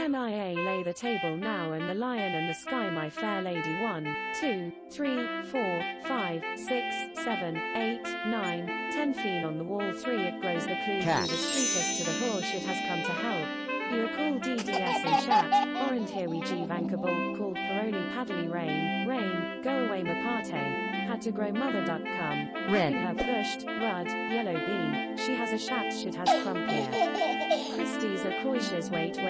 MIA lay the table now and the lion and the sky my fair lady 1, 2, 3, 4, 5, 6, 7, 8, 9, 10 Feen on the wall 3 it grows the clue Cat. through the streetest to the horse it has come to help. You are called DDS and chat, orand here we G vankable, called paroli paddly rain, rain, go away mapate, had to grow mother duck come, Red. her pushed, rud, yellow bee, she has a shat shit has crump here. Christie's a coishes wait, here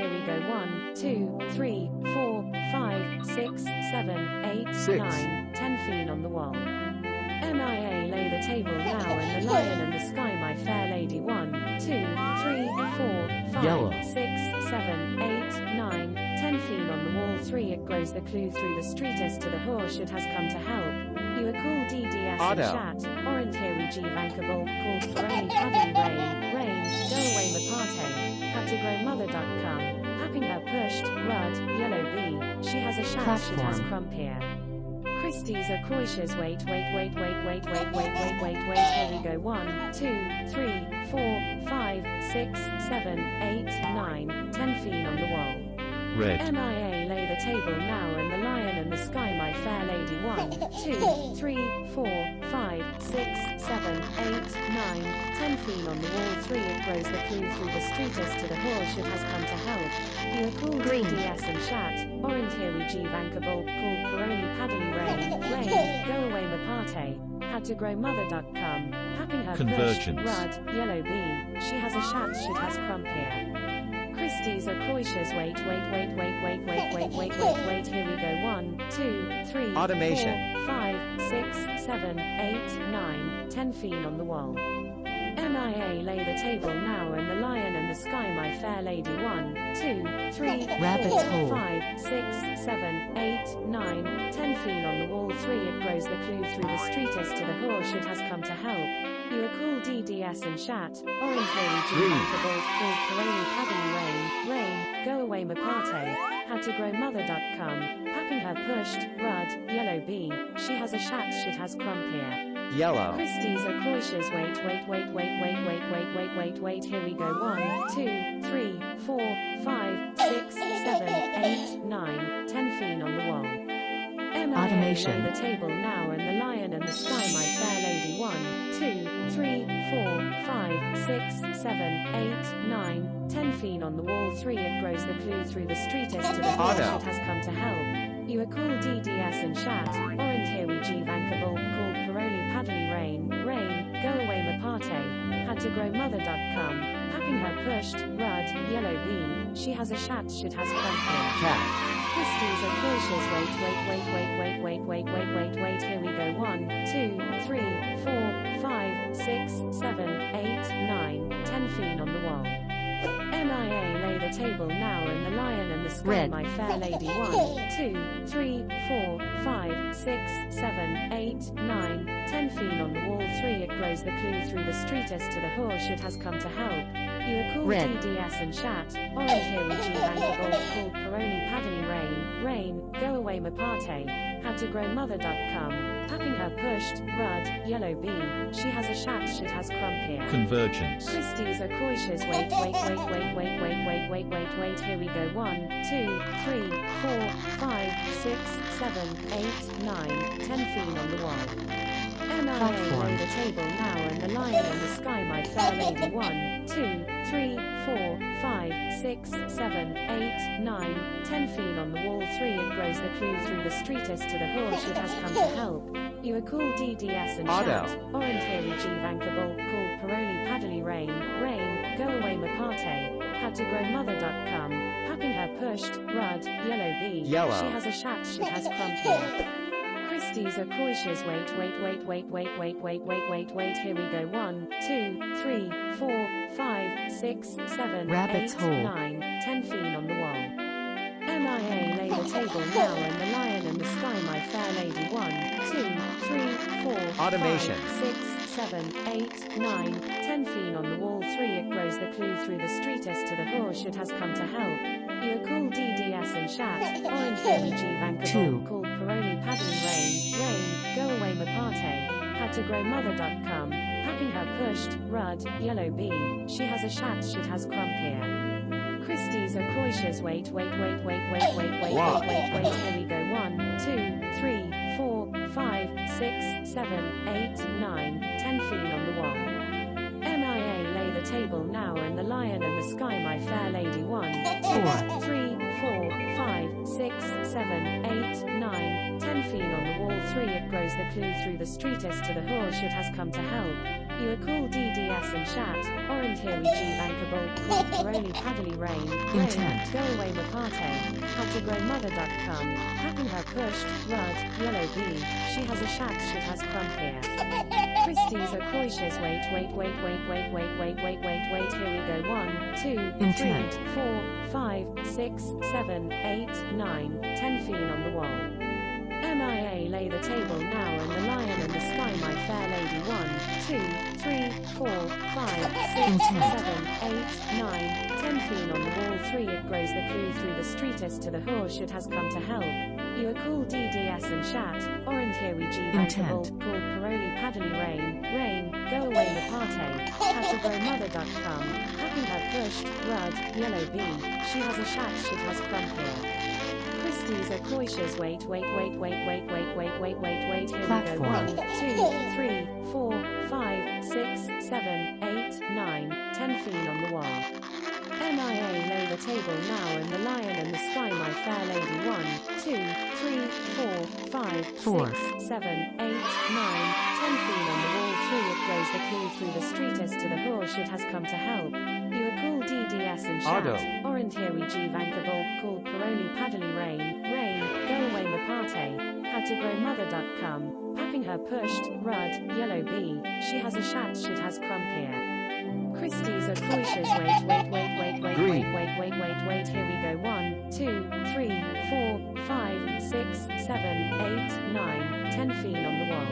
we go 1, 2, 3, 4, 5, 6, 7, 8, 6. 9, 10 Feen on the wall. MIA lay the table now and the lion and the sky my fair lady 1, 2, 3, 4, 5, Yellow. 6, 7, 8, 9, 10 Feen on the wall 3 it grows the clue through the streetest to the horse it has come to help. You are called DDS Auto. and chat, orand here we G vankable, called paroli paddly rain, rain, go away mapate, had to grow mother duck come, happing her pushed, rud, yellow bee, she has a shat she has crump here. Christie's a coishes wait, here we go 1, 2, 3, 4, 5, 6, 7, 8, 9, 10 Feen on the wall. Red. MIA lay the table now and the lion and the sky my fair lady 1, 2, 3, 4, 5, 6, 7, 8, 9, 10 Feen on the wall 3 it grows the clue through the streetest to the horse it has come to help. You are called Green. DDS and chat, orand here we G vankable, called paroli paddly rain, rain, go away mapate, had to grow mother duck come, happing her Convergence. pushed, rud, yellow bee, she has a shat shit has crump here. Christie's a coishes wait, here we go 1, 2, 3, Automation. 4, 5, 6, 7, 8, 9, 10 Feen on the wall. MIA lay the table now and the lion and the sky my fair lady 1, 2, 3, Rabbit's 4, hole. 5, 6, 7, 8, 9, 10 Feen on the wall 3 it grows the clue through the streetest to the horse it has come to help. You are called DDS and chat, orand here we G Green. vankable, called paroli paddly rain, rain, go away mapate, had to grow mother duck come, happing her pushed, rud, yellow bee, she has a shat shit has crump here. Yellow. Christie's a coishes wait, here we go 1, 2, 3, 4, 5, 6, 7, 8, 9, 10 Feen on the wall. MIA Automation. lay the table now and the lion and the sky my fair lady 1, 2, 3, 4, 5, 6, 7, 8, 9, 10 Feen on the wall 3 it grows the clue through the streetest to the horse Auto. it has come to help. You are called DDS and chat, orand here we G vankable, called paroli paddly rain, rain, go away mapate, had to grow mother duck come, happing her pushed, rud, yellow bee, she has a shat shit has crump here. Cat. Christie's a coishes wait, here we go 1, 2, 3, 4, 5, 6, 7, 8, 9, 10 Feen on the wall. MIA lay the table now and the lion and the sky Red. my fair lady 1, 2, 3, 4, 5, 6, 7, 8, 9, 10 Feen on the wall 3 it grows the clue through the streetest to the horse it has come to help. You are called Red. DDS and chat, orand here we G vankable, called paroli paddly rain, rain, go away mapate, had to grow mother duck come, happing her pushed, rud, yellow bee, she has a shat shit has crump here. Convergence. Christie's a coishes wait, here we go 1, 2, 3, 4, 5, 6, 7, 8, 9, 10 Feen on the wall. MIA lay the table now and the lion and the sky my fair lady 1, 2, 3, 4, 5, 6, 7, 8, 9, 10 Feen on the wall 3 it grows the clue through the streetest to the horse it has come to help. You are called DDS and Auto. chat, orand here we G vankable, called paroli paddly rain, rain, go away mapate, had to grow mother duck come, happing her pushed, rud, yellow bee, Yellow. she has a shat shit has crump here. Christie's a coishes wait, here we go 1, 2, 3, 4, 5, 6, 7, Rabbit's 8, hole. 9, 10 Feen on the wall. MIA lay the table now and the lion and the sky my fair lady 1, 2, 3, 4, Automation. 5, 6, 7, 8, 9, 10 Feen on the wall 3 it grows the clue through the streetest to the horse it has come to help. You are called DDS and chat, orand here we G vankable, called paroli paddly rain, rain, go away mapate, had to grow mother duck come, happing her pushed, rud, yellow bee, she has a shat shit has crump here. Christie's are cautious. Wait. Here we go. 1, 2, 3, 4, 5, 6, 7, 8, 9, 10 feet on the wall. MIA lay the table now and the lion and the sky, my fair lady. 1, 2, 3, 4, 5, 6, 7, 8, 9, 10 feet on the wall. 3 it grows the clue through the streetest to the horse it has come to help. You are called DDS and Shat, Orant here we G bankable, called Paroli Paddly Rain, go away Mapate, had to grow mother duck come, happy her pushed, rud, yellow bee, she has a shat shit has crump here. Christie's are cautious. Wait, here we go. 1, 2, 3, 4, 5, 6, 7, 8, 9, 10 feet on the wall. MIA lay the table now and the lion and the sky, my fair lady. 1, 2, 3, 4, 5, 6, 7, 8, 9, 10 feet on the wall. 3 it grows the clue through the streetest to the horse it has come to help. You are called DDS and Shat, Orant here we G bankable, called Paroli Paddly Rain, go away Mapate, had to grow mother duck come, happy her pushed, rud, yellow bee, she has a shat shit has crump here. Christie's are cautious. Wait, here we go. 1, 2, 3, 4, 5, 6, 7, 8, 9, 10 feet on the wall. MIA lay the table now and the lion and the sky, my fair lady. 1, 2, 3, 4, 5, 6, 7, 8, 9, 10 feet on the wall. 3 it grows the clue through the streetest to the horse it has come to help. You are called DDS and Shat, Orant here we G bankable, called Paroli Paddly Rain, go away Mapate, had to grow mother duck come, papping her pushed, rud, yellow bee, she has a shat shit has crump here. Christie's are cautious. Wait, here we go. 1, 2, 3, 4, 5, 6, 7, 8, 9, 10 feet on the wall.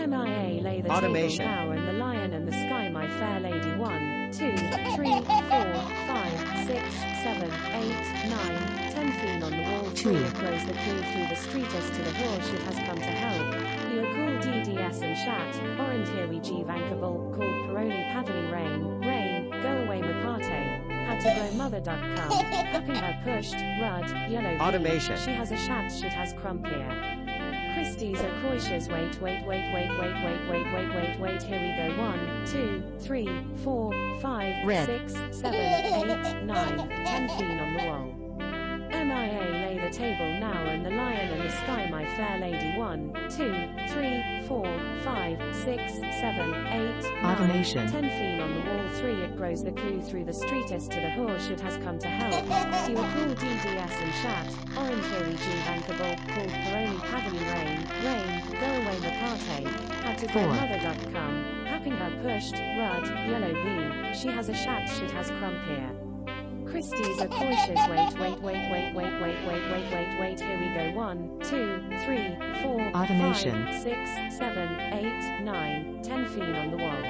MIA lay the table now and the lion and the sky, my fair lady. 1, 2, 3, 4, 5, 6, 7, 8, 9, 10 feet on the wall. 3 it grows the clue through the streetest to the horse it has come to help. You are called DDS and Shat, Orant here we G bankable, called Paroli Paddly Rain, go away Mapate, had to grow mother duck come, happy her pushed, rud, yellow bee, she has a shat shit has crump here. Christie's are cautious. Wait, here we go. 1, 2, 3, 4, 5, 6, 7, 8, 9, 10 feet on the wall. MIA lay the table now and the lion and the sky, my fair lady. 1, 2, 3, 4, 5, 6, 7, 8, 9, 10 feet on the wall. 3 it grows the clue through the streetest to the horse it has come to help. You are called DDS and Shat, Orant here we G bankable, called Paroli Paddly Rain, go away Mapate, had to grow mother duck come, happing her pushed, rud, yellow bee, she has a shat shit has crump here. Christie's are cautious. Wait, here we go. 1, 2, 3, 4, 5, 6, 7, 8, 9, 10 feet on the wall.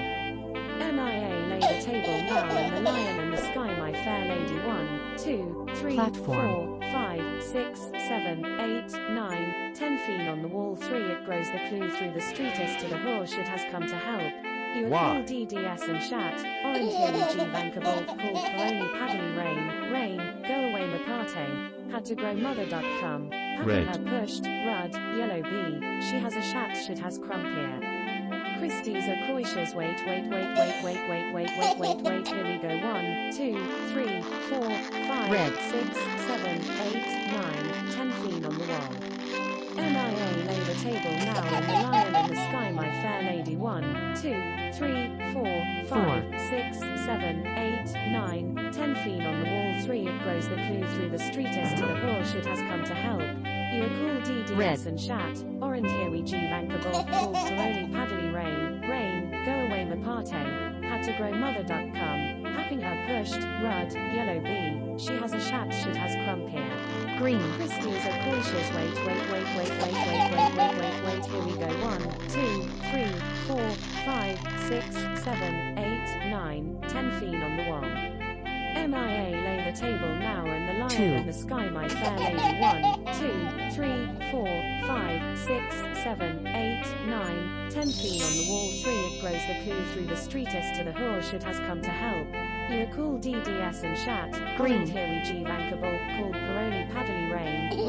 MIA lay the table now and the lion and the sky, my fair lady. 1, 2, 3, 4, 5, 6, 7, 8, 9, 10 feet on the wall. 3 it grows the clue through the streetest to the horse it has come to help. You are called DDS and Shat, Orant here we G bankable, called Paroli Paddly Rain, go away Mapate, had to grow mother duck come, happy her pushed, rud, yellow bee, she has a shat shit has crump here. Christie's are cautious. Wait, here we go. 1, 2, 3, 4, 5, 6, 7, 8, 9, 10 feet on the wall. MIA lay the table now and the lion and the sky, my fair lady. 1, 2, 3, 4, 5, 6, 7, 8, 9, 10 feet on the wall. 3 it grows the clue through the streetest to the horse it has come to help. You are called DDS and Shat, Orant here we G bankable, called Paroli Paddly Rain, go away Mapate, had to grow mother duck come, happing her pushed, rud, yellow bee, she has a shat shit has crump here. Christie's are cautious. Wait, here we go. 1, 2, 3, 4, 5, 6, 7, 8, 9, 10 feet on the wall. MIA lay the table now and the lion and the sky, my fair lady. 1, 2, 3, 4, 5, 6, 7, 8, 9, 10 feet on the wall. 3 it grows the clue through the streetest to the horse it has come to help. Ucul DDS and Shat, Green. Voluntary Vankable, called Paroli Paddly Rain, Go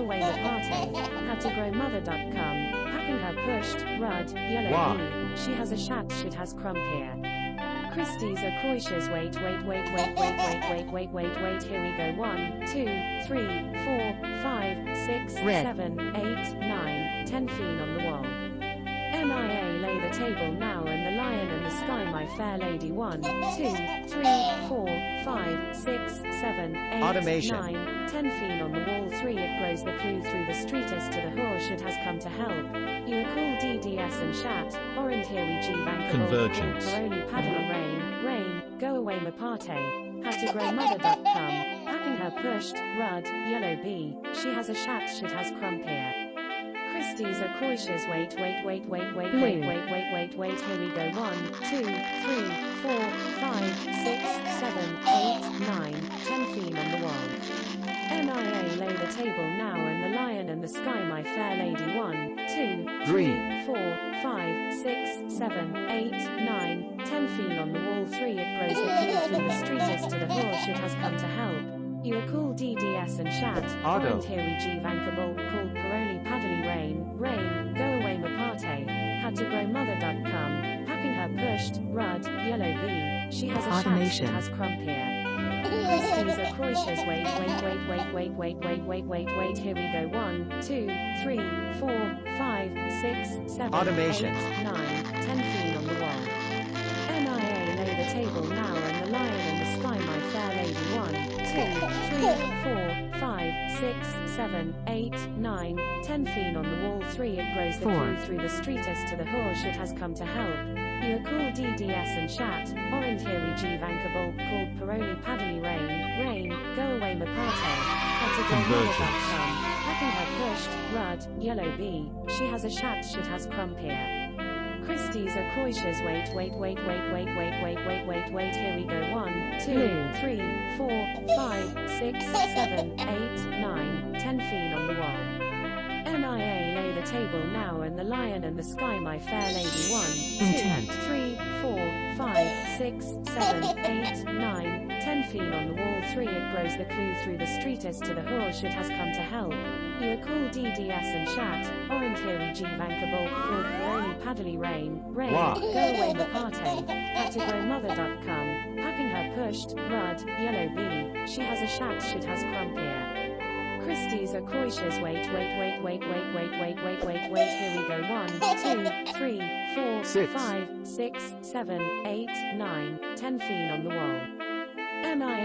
Away Mapate, Had to Grow Mother Duck Come, Packing Her Pushed, Rud, Yellow Wow. Bee, She Has a Shat Should Has Crump Here. Christie's a Croishers wait, here we go 1, 2, 3, 4, 5, 6, Red. 7, 8, 9, 10 Fiend on the wall. MIA lay the table now and the lion and the sky my fair lady 1, 2, 3, 4, 5, 6, 7, 8, Automation. 9, 10 Fiend on the wall 3 it grows the clue through the streetest to the horse it has come to help. You call DDS and Shat, Orientary G Vankable, Convergence. Paroli Paddly Rain, Go Away Mapate, Had to Grow Mother Duck Come, Packing Her Pushed, Rud, Yellow Bee, She Has a Shat Should Has Crump Here. Christie's a Croishers wait, here we go 1, 2, 3, 4, 5, 6, 7, 8, 9, 10 Fiend on the wall. MIA lay the table now and the lion and the sky my fair lady 1, 2, 3, 4, 5, 6, 7, 8, 9, 10 Fiend on the wall 3 it grows the clue through the streetest to the horse it has come to help. You are called DDS and Shat, Auto. Voluntary G Vankable, called Paroli Paddly Rain, Go Away Mapate, Had to Grow Mother Duck Come, Packing Her Pushed, Rud, Yellow Bee, She Has a Shat Automation. Should Has Crump Here. Christie's a Croishers wait, here we go 1, 2, 3, 4, 5, 6, 7, Automation. 8, 9, 10 Fiend on the wall. MIA lay the table now and the lion and the sky my fair lady 1, 2, 3, 4, 5, 6, 7, 8, 9, 10 Fiend on the wall 3 it grows the 4. clue through the streetest to the horse it has come to help. You are called DDS and Shat, Orientary G Vankable, called Paroli Paddly Rain, Go Away Mapate, Had to Grow Mother Duck Come, Packing Her Pushed, Rud, Yellow Bee, She Has a Shat Should Has Crump Here. Christie's a Croishers wait, here we go 1, 2, 3, 4, 5, 6, 7, 8, 9, 10 Fiend on the wall. MIA lay the table now and the lion and the sky my fair lady 1, 2, Intent. 3, 4, 5, 6, 7, 8, 9, 10 Fiend on the wall 3 it grows the clue through the streetest to the horse it has come to help. You are called DDS and Shat, Orientary G Vankable, called Paroli Paddly Rain, Wow. Go Away Mapate, Had to Grow Mother Duck Come, Packing Her Pushed, Rud, Yellow Bee, She Has a Shat Should Has Crump Here. Christie's a Croishers wait, here we go 1, 2, 3, 4, 6. 5, 6, 7, 8, 9, 10 Fiend on the wall. MIA